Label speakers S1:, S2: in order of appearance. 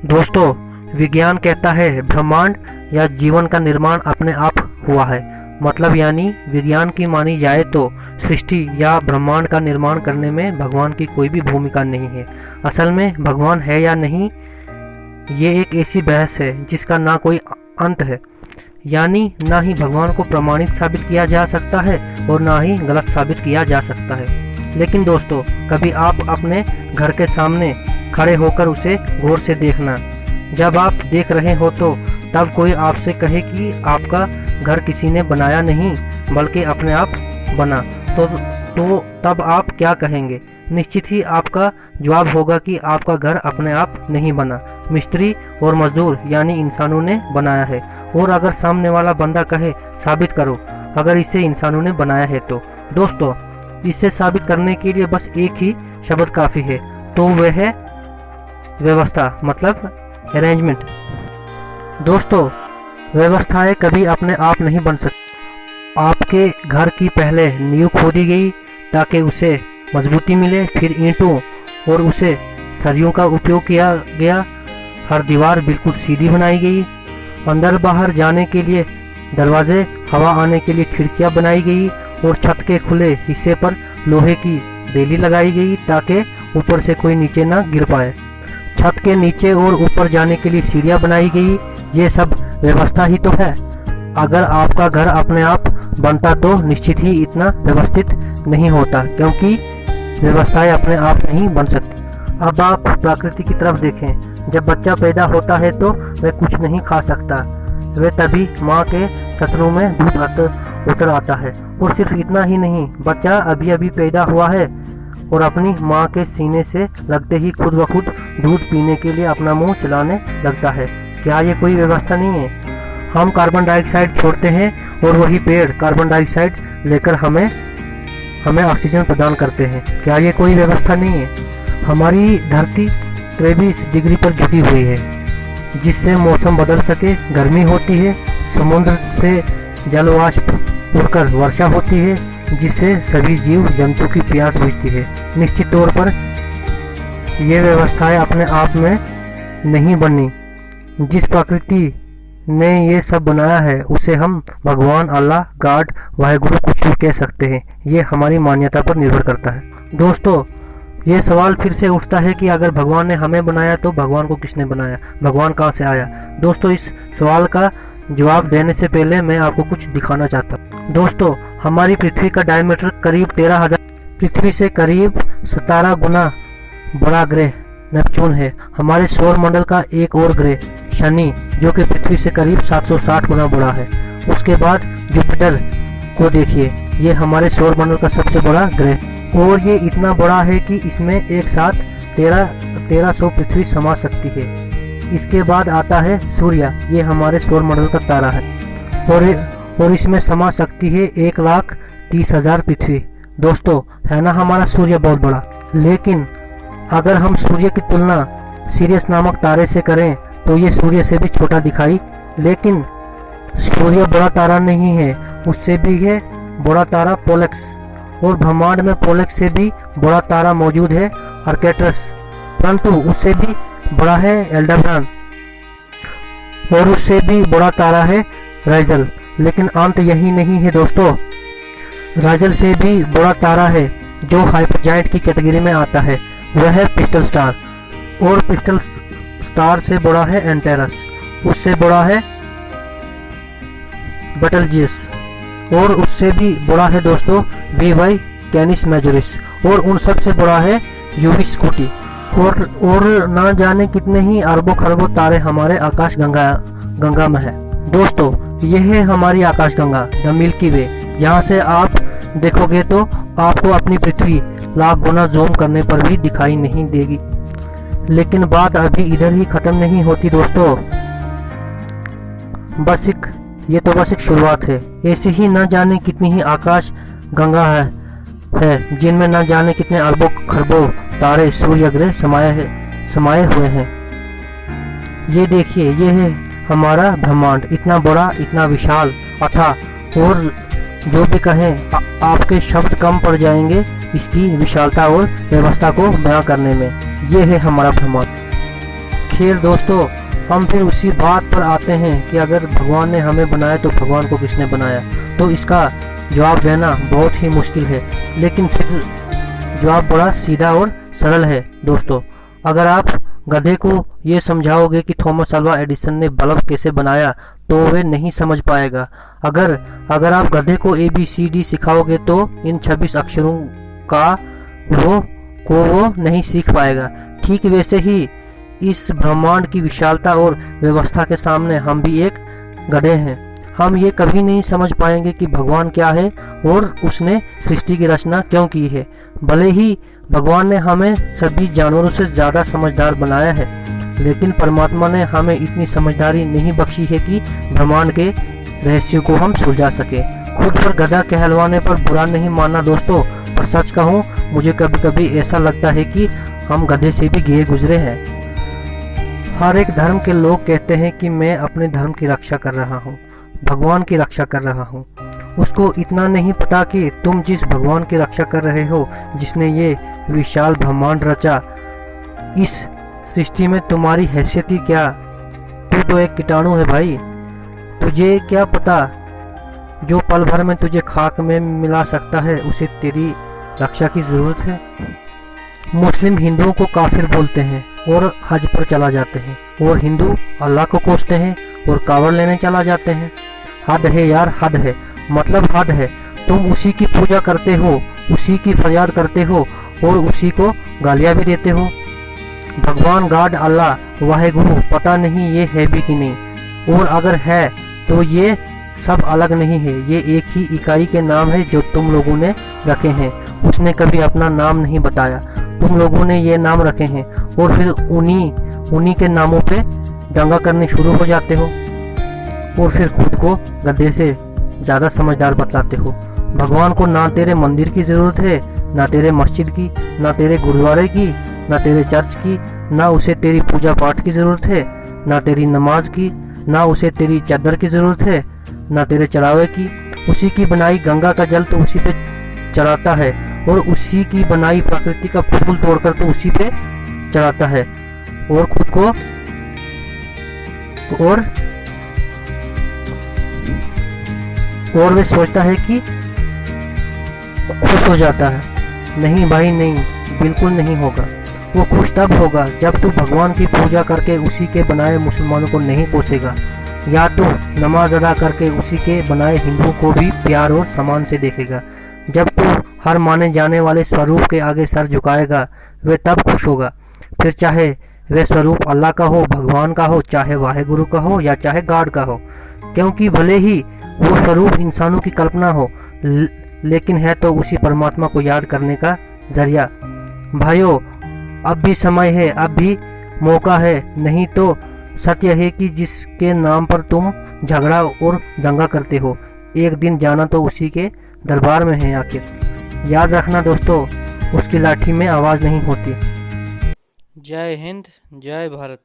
S1: दोस्तों, विज्ञान कहता है ब्रह्मांड या जीवन का निर्माण अपने आप हुआ है। मतलब यानी विज्ञान की मानी जाए तो सृष्टि या ब्रह्मांड का निर्माण करने में भगवान की कोई भी भूमिका नहीं है। असल में भगवान है या नहीं, ये एक ऐसी बहस है जिसका ना कोई अंत है। यानी ना ही भगवान को प्रमाणित साबित किया जा सकता है और ना ही गलत साबित किया जा सकता है। लेकिन दोस्तों, कभी आप अपने घर के सामने खड़े होकर उसे गौर से देखना। जब आप देख रहे हो तो तब कोई आपसे कहे कि आपका घर किसी ने बनाया नहीं बल्कि अपने आप बना, तो तब आप क्या कहेंगे? निश्चित ही आपका जवाब होगा कि आपका घर अपने आप नहीं बना, मिस्त्री और मजदूर यानी इंसानों ने बनाया है। और अगर सामने वाला बंदा कहे साबित करो अगर इसे इंसानों ने बनाया है तो दोस्तों, इसे साबित करने के लिए बस एक ही शब्द काफ़ी है, तो वह है व्यवस्था, मतलब अरेंजमेंट। दोस्तों, व्यवस्थाएं कभी अपने आप नहीं बन सकती। आपके घर की पहले नींव खोदी गई ताकि उसे मजबूती मिले, फिर ईंटों और उसे सरियों का उपयोग किया गया, हर दीवार बिल्कुल सीधी बनाई गई, अंदर बाहर जाने के लिए दरवाजे, हवा आने के लिए खिड़कियां बनाई गई और छत के खुले हिस्से पर लोहे की बेली लगाई गई ताकि ऊपर से कोई नीचे ना गिर पाए। छत के नीचे और ऊपर जाने के लिए सीढ़ियां बनाई गई। ये सब व्यवस्था ही तो है। अगर आपका घर अपने आप बनता तो निश्चित ही इतना व्यवस्थित नहीं होता, क्योंकि व्यवस्थाएं अपने आप नहीं बन सकती। अब आप प्रकृति की तरफ देखें। जब बच्चा पैदा होता है तो वह कुछ नहीं खा सकता, वह तभी माँ के सतरों में दूध उतर आता है। और सिर्फ इतना ही नहीं, बच्चा अभी अभी पैदा हुआ है और अपनी माँ के सीने से लगते ही खुद ब खुद दूध पीने के लिए अपना मुंह चलाने लगता है। क्या ये कोई व्यवस्था नहीं है? हम कार्बन डाइऑक्साइड छोड़ते हैं और वही पेड़ कार्बन डाइऑक्साइड लेकर हमें ऑक्सीजन प्रदान करते हैं। क्या ये कोई व्यवस्था नहीं है? हमारी धरती 23 डिग्री पर झुकी हुई है जिससे मौसम बदल सके, गर्मी होती है। समुद्र से जलवाष्प उड़कर वर्षा होती है जिससे सभी जीव जंतु की प्यास बुझती है। निश्चित तौर पर ये व्यवस्थाएं अपने आप में नहीं बनी। जिस प्रकृति ने ये सब बनाया है उसे हम भगवान, अल्लाह, गॉड, वाहेगुरु कुछ भी कह सकते हैं। ये हमारी मान्यता पर निर्भर करता है। दोस्तों, ये सवाल फिर से उठता है कि अगर भगवान ने हमें बनाया तो भगवान को किसने बनाया? भगवान कहाँ से आया? दोस्तों, इस सवाल का जवाब देने से पहले मैं आपको कुछ दिखाना चाहता हूँ। दोस्तों, हमारी पृथ्वी का डायमीटर करीब 13,000, पृथ्वी से करीब 17 गुना बड़ा ग्रह नेपच्यून है। हमारे सौर मंडल का एक और ग्रह शनि, जो कि पृथ्वी से करीब 760 गुना बड़ा है। उसके बाद जुपिटर को देखिए, ये हमारे सौर मंडल का सबसे बड़ा ग्रह और ये इतना बड़ा है कि इसमें एक साथ 1300 पृथ्वी समा सकती है। इसके बाद आता है सूर्य, ये हमारे सौर मंडल का तारा है और इसमें समा सकती है 1,30,000 पृथ्वी। दोस्तों, है ना हमारा सूर्य बहुत बड़ा? लेकिन अगर हम सूर्य की तुलना सीरियस नामक तारे से करें तो ये सूर्य से भी छोटा दिखाई, लेकिन सूर्य बड़ा तारा नहीं है, उससे भी है बड़ा तारा पोलक्स। और ब्रह्मांड में पोलक्स से भी बड़ा तारा मौजूद है आर्कटूरस, परंतु उससे भी बड़ा है एल्डेबरान और उससे भी बड़ा तारा है राइजल। लेकिन अंत यही नहीं है दोस्तों, राइजल से भी बड़ा तारा है जो हाइपर जायंट की कैटेगरी में आता है, वह है पिस्टल स्टार। और पिस्टल स्टार से बड़ा है एंटेरस, उससे बड़ा है बेटलजियस और उससे भी बड़ा है दोस्तों वी कैनिस मेजोरिस और उन सब से बड़ा है यूवी स्कूटी। और ना जाने कितने ही अरबों खरबों तारे हमारे आकाश गंगा में है। दोस्तों, यह है हमारी आकाश गंगा, द मिल्की वे। यहाँ से आप देखोगे तो आपको अपनी पृथ्वी लाख गुना जूम करने पर भी दिखाई नहीं देगी। लेकिन बात अभी इधर ही खत्म नहीं होती दोस्तों, ये तो बस एक शुरुआत है। ऐसे ही न जाने कितनी ही आकाश गंगा है जिनमें न जाने कितने अरबों खरबों तारे, सूर्य ग्रह समाये हुए हैं। ये देखिए, ये है हमारा ब्रह्मांड, इतना बड़ा, इतना विशाल, अथाह, और जो भी कहें आपके शब्द कम पड़ जाएंगे इसकी विशालता और व्यवस्था को बयां करने में। ये है हमारा ब्रह्मांड। फिर दोस्तों हम फिर उसी बात पर आते हैं कि अगर भगवान ने हमें बनाया तो भगवान को किसने बनाया। तो इसका जवाब देना बहुत ही मुश्किल है, लेकिन फिर जवाब बड़ा सीधा और सरल है दोस्तों। अगर आप गधे को ये समझाओगे कि थॉमस अल्वा एडिसन ने बल्ब कैसे बनाया तो वे नहीं समझ पाएगा। अगर आप गधे को ABCD सिखाओगे तो इन 26 अक्षरों का वो नहीं सीख पाएगा। ठीक वैसे ही इस ब्रह्मांड की विशालता और व्यवस्था के सामने हम भी एक गधे हैं। हम ये कभी नहीं समझ पाएंगे कि भगवान क्या है और उसने सृष्टि की रचना क्यों की है। भले ही भगवान ने हमें सभी जानवरों से ज़्यादा समझदार बनाया है, लेकिन परमात्मा ने हमें इतनी समझदारी नहीं बख्शी है कि ब्रह्मांड के रहस्यों को हम सुलझा सके। खुद पर गधा कहलवाने पर बुरा नहीं मानना दोस्तों, पर सच कहूँ मुझे कभी कभी ऐसा लगता है कि हम गधे से भी गए गुजरे हैं। हर एक धर्म के लोग कहते हैं कि मैं अपने धर्म की रक्षा कर रहा हूँ, भगवान की रक्षा कर रहा हूँ। उसको इतना नहीं पता कि तुम जिस भगवान की रक्षा कर रहे हो, जिसने ये विशाल ब्रह्मांड रचा, इस सृष्टि में तुम्हारी हैसियत ही क्या। तू तो एक कीटाणु है भाई। तुझे क्या पता जो पल भर में तुझे खाक में मिला सकता है, उसे तेरी रक्षा की जरूरत है। मुस्लिम हिंदुओं को काफिर बोलते हैं और हज पर चला जाते हैं, और हिंदू अल्लाह को कोसते हैं और कावड़ लेने चला जाते हैं। हद है यार, हद है, मतलब हद है। तुम उसी की पूजा करते हो, उसी की फरियाद करते हो और उसी को गालियां भी देते हो। भगवान, गॉड, अल्लाह, वाहेगुरु, पता नहीं ये है भी कि नहीं, और अगर है तो ये सब अलग नहीं है, ये एक ही इकाई के नाम है जो तुम लोगों ने रखे हैं। उसने कभी अपना नाम नहीं बताया, तुम लोगों ने ये नाम रखे हैं और फिर उन्हीं के नामों पे दंगा करने शुरू हो जाते हो और फिर खुद को गधे से ज़्यादा समझदार बतलाते हो। भगवान को ना तेरे मंदिर की ज़रूरत है, ना तेरे मस्जिद की, ना तेरे गुरुद्वारे की, ना तेरे चर्च की, ना उसे तेरी पूजा पाठ की ज़रूरत है, ना तेरी नमाज की, ना उसे तेरी चादर की ज़रूरत है, ना तेरे चढ़ावे की। उसी की बनाई गंगा का जल तो उसी पे चढ़ाता है और उसी की बनाई प्रकृति का फूल तोड़कर तो उसी पे चढ़ाता है, और खुद को और वे सोचता है कि खुश हो जाता है। नहीं भाई नहीं, बिल्कुल नहीं होगा। वो खुश तब होगा जब तू भगवान की पूजा करके उसी के बनाए मुसलमानों को नहीं कोसेगा, या तो नमाज अदा करके उसी के बनाए हिंदुओं को भी प्यार और सम्मान से देखेगा। जब तू हर माने जाने वाले स्वरूप के आगे सर झुकाएगा, वे तब खुश होगा। फिर चाहे वह स्वरूप अल्लाह का हो, भगवान का हो, चाहे वाहेगुरु का हो या चाहे गॉड का हो, क्योंकि भले ही वो स्वरूप इंसानों की कल्पना हो, लेकिन है तो उसी परमात्मा को याद करने का जरिया। भाइयों, अब भी समय है, अब भी मौका है। नहीं तो सत्य है कि जिसके नाम पर तुम झगड़ा और दंगा करते हो, एक दिन जाना तो उसी के दरबार में है आखिर। याद रखना दोस्तों, उसकी लाठी में आवाज़ नहीं होती।
S2: जय हिंद, जय भारत।